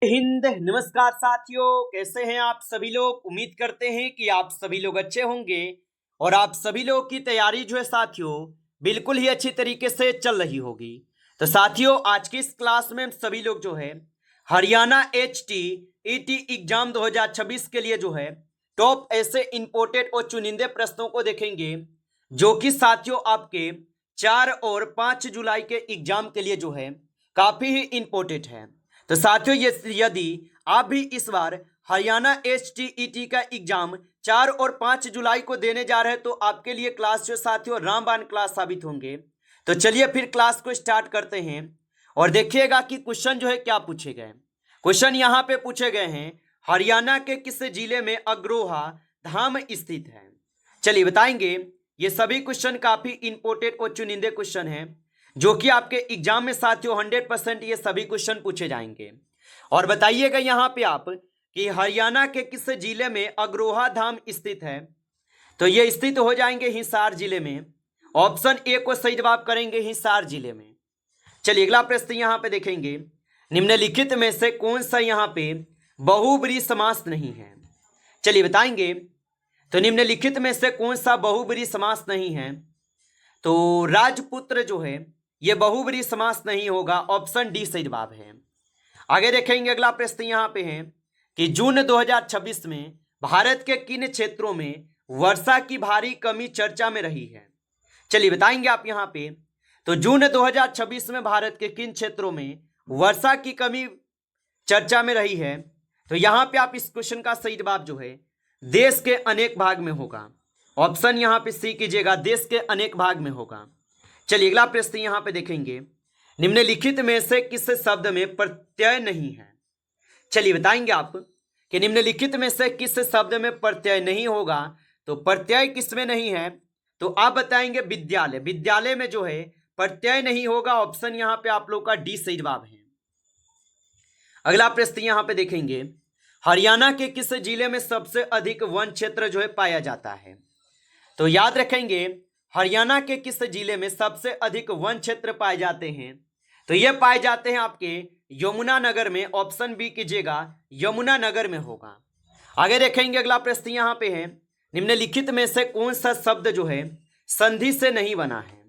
हिंद। नमस्कार साथियों, कैसे हैं आप सभी लोग। उम्मीद करते हैं कि आप सभी लोग अच्छे होंगे और आप सभी लोग की तैयारी जो है साथियों बिल्कुल ही अच्छी तरीके से चल रही होगी। तो साथियों, आज की इस क्लास में हम सभी लोग जो है हरियाणा HTET एग्जाम 2026 के लिए जो है टॉप ऐसे इंपोर्टेड और चुनिंदे प्रश्नों को देखेंगे जो कि साथियों आपके 4 और 5 जुलाई के एग्जाम के लिए जो है काफी ही इंपोर्टेंट है। तो साथियों, यदि आप भी इस बार हरियाणा HTET का एग्जाम 4 और 5 जुलाई को देने जा रहे हैं तो आपके लिए क्लास जो साथियों रामबाण क्लास साबित होंगे। तो चलिए फिर क्लास को स्टार्ट करते हैं और देखिएगा कि क्वेश्चन जो है क्या पूछे गए। क्वेश्चन यहाँ पे पूछे गए हैं, हरियाणा के किस जिले में अग्रोहा धाम स्थित है। चलिए बताएंगे। ये सभी क्वेश्चन काफी इंपोर्टेंट और चुनिंदे क्वेश्चन हैं जो कि आपके एग्जाम में साथियों 100% ये सभी क्वेश्चन पूछे जाएंगे। और बताइएगा यहाँ पे आप कि हरियाणा के किस जिले में अग्रोहा धाम स्थित है। तो ये स्थित हो जाएंगे हिसार जिले में। ऑप्शन ए को सही जवाब करेंगे हिसार जिले में। चलिए अगला प्रश्न यहाँ पे देखेंगे, निम्नलिखित में से कौन सा यहाँ पे बहुब्रीहि समास नहीं है। चलिए बताएंगे। तो निम्नलिखित में से कौन सा बहुब्रीहि समास नहीं है। तो राजपुत्र जो है ये बहुब्रीहि समास नहीं होगा। ऑप्शन डी सही जवाब है। आगे देखेंगे अगला प्रश्न यहाँ पे है कि जून 2026 में भारत के किन क्षेत्रों में वर्षा की भारी कमी चर्चा में रही है। चलिए बताएंगे आप यहाँ पे। तो जून 2026 में भारत के किन क्षेत्रों में वर्षा की कमी चर्चा में रही है। तो यहाँ पे आप इस क्वेश्चन का सही जवाब जो है देश के अनेक भाग में होगा। ऑप्शन यहाँ पे सी कीजिएगा, देश के अनेक भाग में होगा। चलिए अगला प्रश्न यहाँ पे देखेंगे, निम्नलिखित में से किस शब्द में प्रत्यय नहीं है। चलिए बताएंगे आप कि निम्नलिखित में से किस शब्द में प्रत्यय नहीं होगा। तो प्रत्यय किस में नहीं है। तो आप बताएंगे विद्यालय। विद्यालय में जो है प्रत्यय नहीं होगा। ऑप्शन यहाँ पे आप लोग का डी सही जवाब है। अगला प्रश्न यहाँ पे देखेंगे, हरियाणा के किस जिले में सबसे अधिक वन क्षेत्र जो है पाया जाता है। तो याद रखेंगे, हरियाणा के किस जिले में सबसे अधिक वन क्षेत्र पाए जाते हैं। तो ये पाए जाते हैं आपके यमुना नगर में। ऑप्शन बी कीजिएगा, यमुना नगर में होगा। आगे देखेंगे अगला प्रश्न यहाँ पे है, निम्नलिखित में से कौन सा शब्द जो है संधि से नहीं बना है।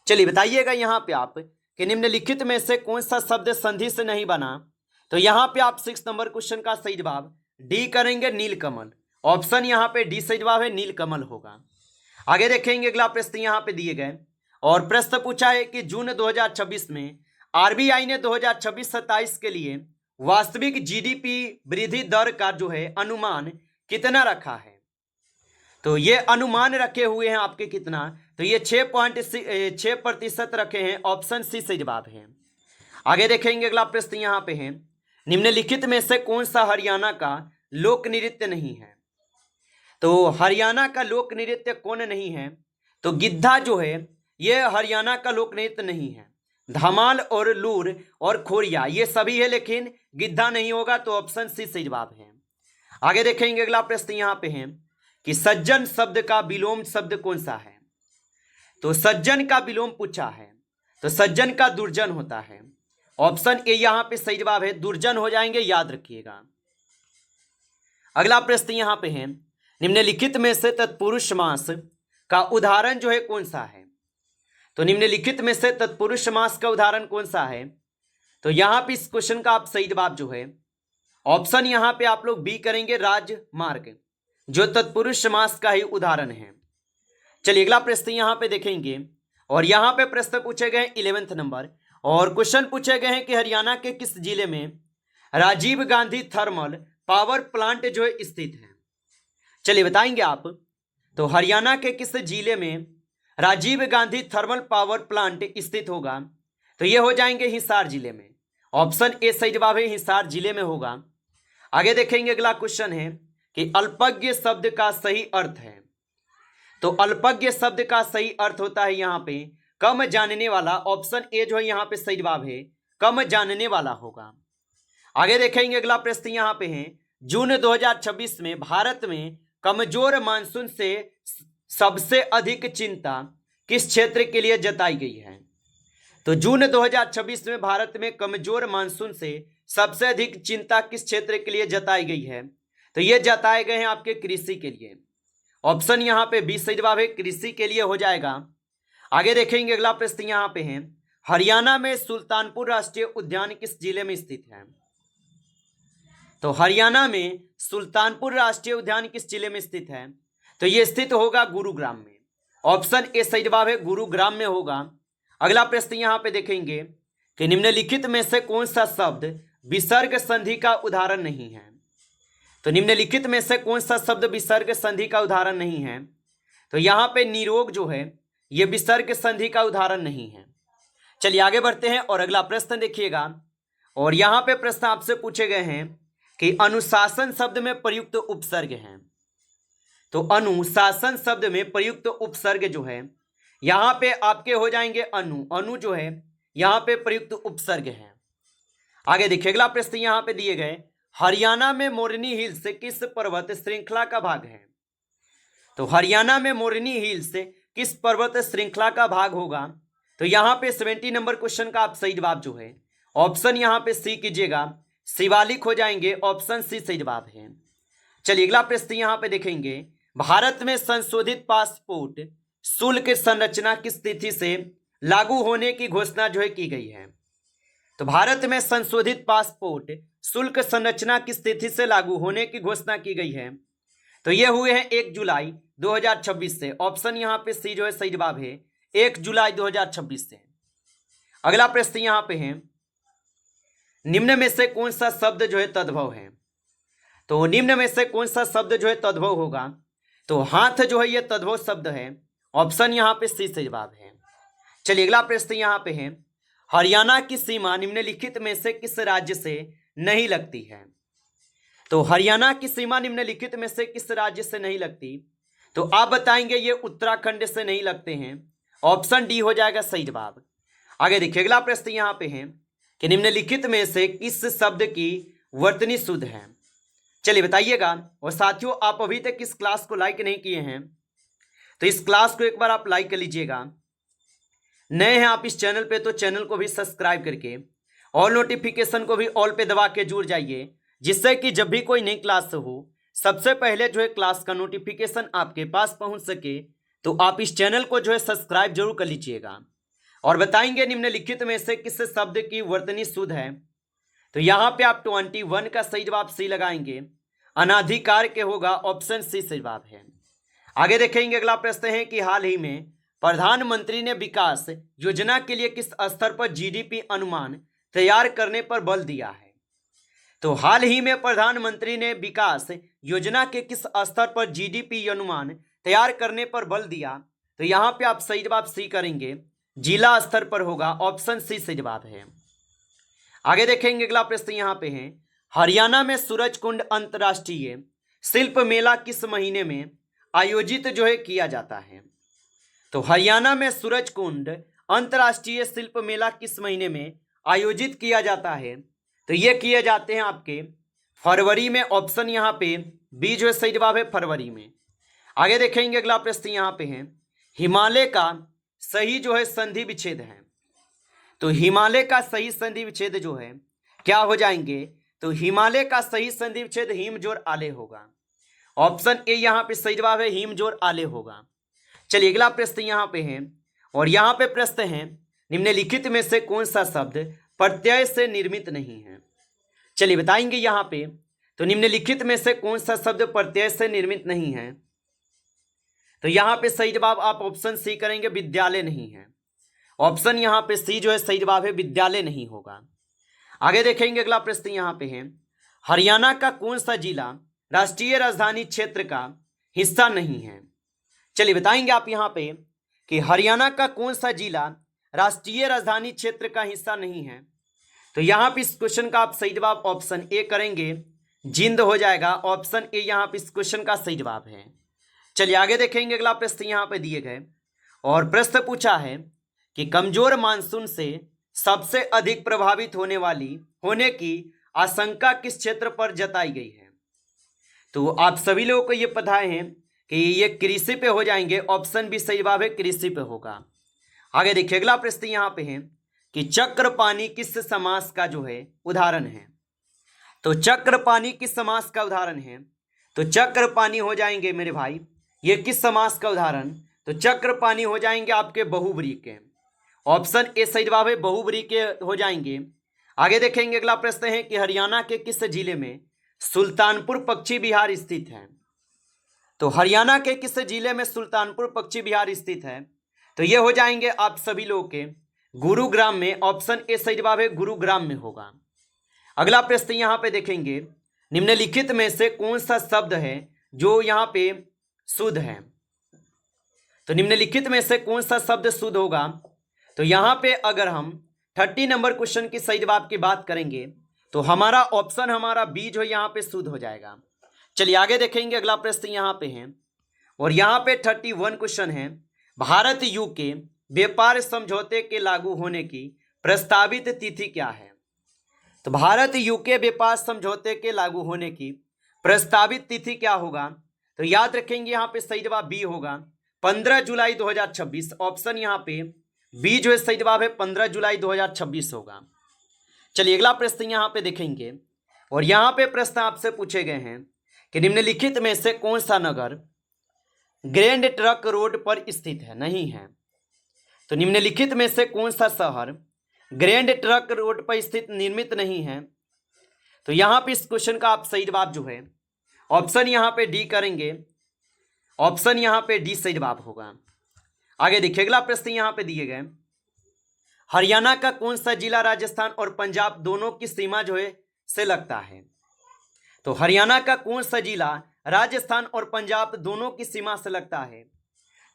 चलिए बताइएगा यहाँ पे आप कि निम्नलिखित में से कौन सा शब्द संधि से नहीं बना। तो यहाँ पे आप 6 नंबर क्वेश्चन का सही जवाब डी करेंगे, नीलकमल। ऑप्शन यहाँ पे डी सही जवाब है, नीलकमल होगा। आगे देखेंगे अगला प्रश्न यहाँ पे दिए गए और प्रश्न पूछा है कि जून 2026 में RBI ने 2026-27 के लिए वास्तविक GDP वृद्धि दर का जो है अनुमान कितना रखा है। तो ये अनुमान रखे हुए हैं आपके कितना। तो ये 6.6% रखे हैं। ऑप्शन सी सही जवाब है। आगे देखेंगे अगला प्रश्न यहाँ पे है, निम्नलिखित में से कौन सा हरियाणा का लोक नृत्य नहीं है। तो हरियाणा का लोक नृत्य कौन नहीं है। तो गिद्धा जो है ये हरियाणा का लोक नृत्य नहीं है। धमाल और लूर और खोरिया ये सभी है, लेकिन गिद्धा नहीं होगा। तो ऑप्शन सी सही जवाब है। आगे देखेंगे अगला प्रश्न यहाँ पे है कि सज्जन शब्द का विलोम शब्द कौन सा है। तो सज्जन का विलोम पूछा है तो सज्जन का दुर्जन होता है। ऑप्शन ए यहाँ पे सही जवाब है, दुर्जन हो जाएंगे, याद रखिएगा। अगला प्रश्न यहाँ पे है, निम्नलिखित में से तत्पुरुष समास का उदाहरण जो है कौन सा है। तो निम्नलिखित में से तत्पुरुष समास का उदाहरण कौन सा है। तो यहाँ पे इस क्वेश्चन का आप सही जवाब जो है ऑप्शन यहाँ पे आप लोग बी करेंगे, राजमार्ग, जो तत्पुरुष समास का ही उदाहरण है। चलिए अगला प्रश्न यहाँ पे देखेंगे और यहाँ पे प्रश्न पूछे गए 11th नंबर और क्वेश्चन पूछे गए हैं कि हरियाणा के किस जिले में Rajiv Gandhi thermal power plant जो है स्थित है। चलिए बताएंगे आप। तो हरियाणा के किस जिले में Rajiv Gandhi thermal power plant स्थित होगा। तो ये हो जाएंगे हिसार जिले में। ऑप्शन ए सही जवाब है, हिसार जिले में होगा। आगे देखेंगे अगला क्वेश्चन है कि अल्पज्ञ शब्द का सही अर्थ है। तो अल्पज्ञ शब्द का सही अर्थ होता है यहाँ पे कम जानने वाला। ऑप्शन ए जो है यहाँ पे सही जवाब है, कम जानने वाला होगा। आगे देखेंगे अगला प्रश्न यहाँ पे है, जून 2026 में भारत में कमजोर मानसून से सबसे अधिक चिंता किस क्षेत्र के लिए जताई गई है। तो जून 2026 में भारत में कमजोर मानसून से सबसे अधिक चिंता किस क्षेत्र के लिए जताई गई है? तो ये जताए गए हैं आपके कृषि के लिए। ऑप्शन यहाँ पे बी सही जवाब है, कृषि के लिए हो जाएगा। आगे देखेंगे अगला प्रश्न यहाँ पे है, हरियाणा में सुल्तानपुर राष्ट्रीय उद्यान किस जिले में स्थित है? तो हरियाणा में सुल्तानपुर राष्ट्रीय उद्यान किस जिले में स्थित है? तो यह स्थित होगा गुरुग्राम में। ऑप्शन ए सही जवाब है, गुरुग्राम में होगा। अगला प्रश्न यहां पे देखेंगे कि निम्नलिखित में से कौन सा शब्द विसर्ग संधि का उदाहरण नहीं है? तो निम्नलिखित में से कौन सा शब्द विसर्ग संधि का उदाहरण नहीं है? तो यहां पे निरोग जो है यह विसर्ग संधि का उदाहरण नहीं है। चलिए आगे बढ़ते हैं और अगला प्रश्न देखिएगा। और यहां पे प्रश्न आपसे पूछे गए हैं कि अनुशासन शब्द में प्रयुक्त उपसर्ग है। तो अनुशासन शब्द में प्रयुक्त उपसर्ग जो है यहां पे आपके हो जाएंगे अनु जो है यहां पे प्रयुक्त उपसर्ग है। आगे देखिए अगला प्रश्न यहां पे दिए गए, हरियाणा में मोरनी हिल्स किस पर्वत श्रृंखला का भाग है? तो हरियाणा में मोरनी हिल्स किस पर्वत श्रृंखला का भाग होगा? तो यहां पे 70 नंबर क्वेश्चन का आप सही जवाब जो है ऑप्शन यहां पे सी कीजिएगा, शिवालिक हो जाएंगे। ऑप्शन सी सही जवाब है। चलिए अगला प्रश्न यहां पे देखेंगे, भारत में संशोधित पासपोर्ट शुल्क संरचना किस तिथि से लागू होने की घोषणा जो है की गई है? तो भारत में संशोधित पासपोर्ट शुल्क संरचना किस तिथि से लागू होने की घोषणा की गई है? तो ये हुए हैं 1 जुलाई 2026 से। ऑप्शन यहां पे सी जो है सही जवाब है, 1 जुलाई 2026 से। अगला प्रश्न यहां पे है, निम्न में से कौन सा शब्द जो है तद्भव है? तो निम्न में से कौन सा शब्द जो है तद्भव होगा? तो हाथ जो है यह तद्भव शब्द है। ऑप्शन यहां पे सी सही जवाब है। चलिए अगला प्रश्न यहां पे है, हरियाणा की सीमा निम्नलिखित में से किस राज्य से नहीं लगती है? तो हरियाणा की सीमा निम्नलिखित में से किस राज्य से नहीं लगती? तो आप बताएंगे ये उत्तराखंड से नहीं लगते हैं। ऑप्शन डी हो जाएगा सही जवाब। आगे देखिए अगला प्रश्न यहां पे है कि निम्नलिखित में से किस शब्द की वर्तनी शुद्ध है? चलिए बताइएगा। और साथियों आप अभी तक इस क्लास को लाइक नहीं किए हैं तो इस क्लास को एक बार आप लाइक कर लीजिएगा। नए हैं आप इस चैनल पे तो चैनल को भी सब्सक्राइब करके ऑल नोटिफिकेशन को भी ऑल पे दबा के जुड़ जाइए, जिससे कि जब भी कोई नई क्लास हो सबसे पहले जो है क्लास का नोटिफिकेशन आपके पास पहुंच सके। तो आप इस चैनल को जो है सब्सक्राइब जरूर कर लीजिएगा। और बताएंगे निम्नलिखित में से किस शब्द की वर्तनी शुद्ध है? तो यहाँ पे आप 21 का सही जवाब सी लगाएंगे, अनाधिकार के होगा। ऑप्शन सी सही जवाब है। आगे देखेंगे अगला प्रश्न है कि हाल ही में प्रधानमंत्री ने विकास योजना के लिए किस स्तर पर जीडीपी अनुमान तैयार करने पर बल दिया है? तो हाल ही में प्रधानमंत्री ने विकास योजना के किस स्तर पर जीडीपी अनुमान तैयार करने पर बल दिया? तो यहाँ पे आप सही जवाब सी करेंगे, जिला स्तर पर होगा। ऑप्शन सी सही जवाब है। आगे देखेंगे अगला प्रश्न यहाँ पे है, हरियाणा में सूरजकुंड अंतर्राष्ट्रीय शिल्प मेला किस महीने में आयोजित जो है किया जाता है? तो हरियाणा में सूरजकुंड अंतर्राष्ट्रीय शिल्प मेला किस महीने में आयोजित किया जाता है? तो ये किए जाते हैं आपके फरवरी में। ऑप्शन यहाँ पे बी जो है सही जवाब है, फरवरी में। आगे देखेंगे अगला प्रश्न यहाँ पे है, हिमालय का सही जो है संधि विच्छेद है। तो हिमालय का सही संधि विच्छेद जो है क्या हो जाएंगे? तो हिमालय का सही संधि विच्छेद हिम जोड़ आले होगा। ऑप्शन ए यहाँ पे सही जवाब है, हिम जोड़ आले होगा। चलिए अगला प्रश्न यहाँ पे है और यहाँ पे प्रश्न है, निम्नलिखित में से कौन सा शब्द प्रत्यय से निर्मित नहीं है? चलिए बताएंगे यहाँ पे। तो निम्नलिखित में से कौन सा शब्द प्रत्यय से निर्मित नहीं है? तो यहाँ पे सही जवाब आप ऑप्शन सी करेंगे, विद्यालय नहीं है। ऑप्शन यहाँ पे सी जो है सही जवाब है, विद्यालय नहीं होगा। आगे देखेंगे अगला प्रश्न यहाँ पे है, हरियाणा का कौन सा जिला राष्ट्रीय राजधानी क्षेत्र का हिस्सा नहीं है? चलिए बताएंगे आप यहाँ पे कि हरियाणा का कौन सा जिला राष्ट्रीय राजधानी क्षेत्र का हिस्सा नहीं है? तो यहाँ पे इस क्वेश्चन का आप सही जवाब ऑप्शन ए करेंगे, जिंद हो जाएगा। ऑप्शन ए यहाँ पे इस क्वेश्चन का सही जवाब है। चलिए आगे देखेंगे अगला प्रश्न यहाँ पे दिए गए और प्रश्न पूछा है कि कमजोर मानसून से सबसे अधिक प्रभावित होने की आशंका किस क्षेत्र पर जताई गई है? तो आप सभी लोगों को ये पता है कि ये कृषि पे हो जाएंगे। ऑप्शन बी सही जवाब है, कृषि पे होगा। आगे देखिए अगला प्रश्न यहाँ पे है कि चक्रपाणी किस समास का जो है उदाहरण है? तो चक्रपाणी किस समास का उदाहरण है? तो चक्रपाणी हो जाएंगे मेरे भाई, ये किस समास का उदाहरण? तो चक्रपाणी हो जाएंगे आपके बहुव्रीहि के। ऑप्शन ए सही जवाब है, बहुव्रीहि के हो जाएंगे। आगे देखेंगे, अगला प्रश्न है कि हरियाणा के किस जिले में सुल्तानपुर पक्षी विहार स्थित है? तो हरियाणा के किस जिले में सुल्तानपुर पक्षी विहार स्थित है? तो ये हो जाएंगे आप सभी लोग के गुरुग्राम में। ऑप्शन ए सही जवाब है, गुरुग्राम में होगा। अगला प्रश्न यहां पे देखेंगे, निम्नलिखित में से कौन सा शब्द है जो यहां पे शुद्ध है? तो निम्नलिखित में से कौन सा शब्द शुद्ध होगा? तो यहां पे अगर हम 30 नंबर क्वेश्चन की सही जवाब की बात करेंगे तो हमारा ऑप्शन हमारा बी जो यहां पे शुद्ध हो जाएगा। चलिए आगे देखेंगे, अगला प्रश्न यहां पे है और यहां पे 31 क्वेश्चन है, भारत यूके व्यापार समझौते के लागू होने की प्रस्तावित तिथि क्या है? तो भारत यूके व्यापार समझौते के लागू होने की प्रस्तावित तिथि क्या होगा? तो याद रखेंगे यहाँ पे सही जवाब बी होगा, 15 जुलाई 2026। ऑप्शन यहाँ पे बी जो है सही जवाब है, 15 जुलाई 2026 होगा। चलिए अगला प्रश्न यहाँ पे देखेंगे और यहाँ पे प्रश्न आपसे पूछे गए हैं कि निम्नलिखित में से कौन सा नगर ग्रैंड ट्रक रोड पर स्थित है? नहीं है। तो निम्नलिखित में से कौन सा शहर ग्रैंड ट्रक रोड पर स्थित निर्मित नहीं है? तो यहां पे इस क्वेश्चन का आप सही जवाब जो है ऑप्शन यहां पे डी करेंगे। ऑप्शन यहां पे डी सही जवाब होगा। आगे देखिए, अगला प्रश्न यहां पे दिए गए, हरियाणा का कौन सा जिला राजस्थान और पंजाब दोनों की सीमा जो है से लगता है? तो हरियाणा का कौन सा जिला राजस्थान और पंजाब दोनों की सीमा से लगता है?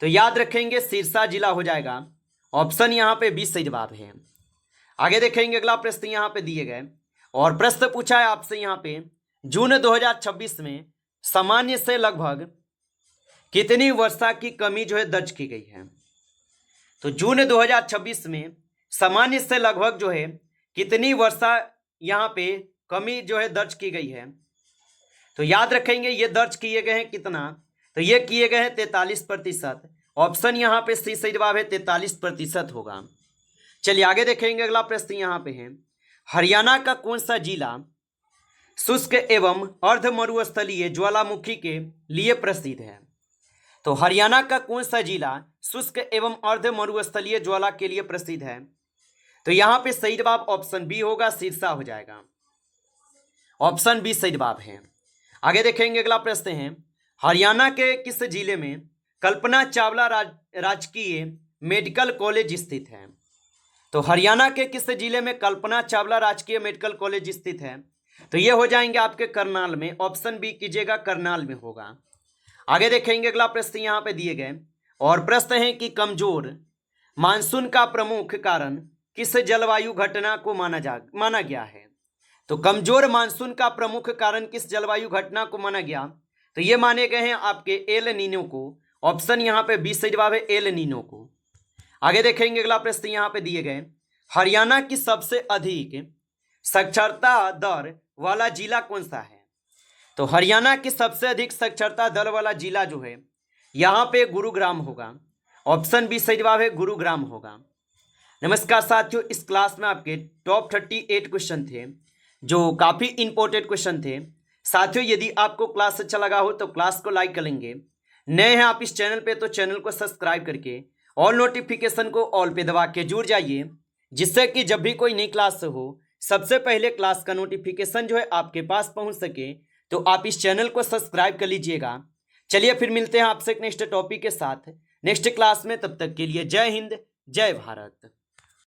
तो याद रखेंगे सिरसा जिला हो जाएगा। ऑप्शन यहां पे बी सही जवाब है। आगे देखेंगे, अगला प्रश्न यहां पे दिए गए और प्रश्न पूछा है आपसे यहां पे, जून 2026 में सामान्य से लगभग कितनी वर्षा की कमी जो है दर्ज की गई है? तो जून 2026 में सामान्य से लगभग जो है कितनी वर्षा यहां पे कमी जो है दर्ज की गई है? तो याद रखेंगे ये दर्ज किए गए हैं कितना? तो ये किए गए हैं 43%। ऑप्शन यहां पे सी सही जवाब है, 43% होगा। चलिए आगे देखेंगे, अगला प्रश्न यहां पे है, हरियाणा का कौन सा जिला शुष्क एवं अर्ध मरुस्थलीय ज्वालामुखी के लिए प्रसिद्ध है? तो हरियाणा का कौन सा जिला शुष्क एवं अर्ध मरुस्थलीय ज्वाला के लिए प्रसिद्ध है? तो यहां पे सही जवाब ऑप्शन बी होगा, सिरसा हो जाएगा। ऑप्शन बी सही जवाब है। आगे देखेंगे, अगला प्रश्न है, हरियाणा के किस जिले में कल्पना चावला राजकीय मेडिकल कॉलेज स्थित है? तो हरियाणा के किस जिले में कल्पना चावला राजकीय मेडिकल कॉलेज स्थित है? तो ये हो जाएंगे आपके करनाल में। ऑप्शन बी कीजिएगा, करनाल में होगा। आगे देखेंगे, अगला प्रश्न यहाँ पे दिए गए और प्रश्न है कि कमजोर मानसून का प्रमुख कारण किस जलवायु घटना को माना गया है? तो कमजोर मानसून का प्रमुख कारण किस जलवायु घटना को माना गया? तो ये माने गए हैं आपके एल नीनो को। ऑप्शन यहाँ पे बी सही जवाब है, एल नीनो को। आगे देखेंगे, अगला प्रश्न यहाँ पे दिए गए, हरियाणा की सबसे अधिक साक्षरता दर वाला जिला कौन सा है? तो हरियाणा की सबसे अधिक साक्षरता दर वाला जिला जो है यहाँ पे गुरुग्राम होगा। ऑप्शन बी सही जवाब है, गुरुग्राम होगा। नमस्कार साथियों, इस क्लास में आपके टॉप 38 क्वेश्चन थे जो काफ़ी इंपॉर्टेंट क्वेश्चन थे। साथियों यदि आपको क्लास अच्छा लगा हो तो क्लास को लाइक कर लेंगे। नए हैं आप इस चैनल पे तो चैनल को सब्सक्राइब करके ऑल नोटिफिकेशन को ऑल पे दबा के जुड़ जाइए, जिससे कि जब भी कोई नई क्लास हो सबसे पहले क्लास का नोटिफिकेशन जो है आपके पास पहुंच सके। तो आप इस चैनल को सब्सक्राइब कर लीजिएगा। चलिए फिर मिलते हैं आपसे एक नेक्स्ट टॉपिक के साथ नेक्स्ट क्लास में। तब तक के लिए जय हिंद, जय भारत।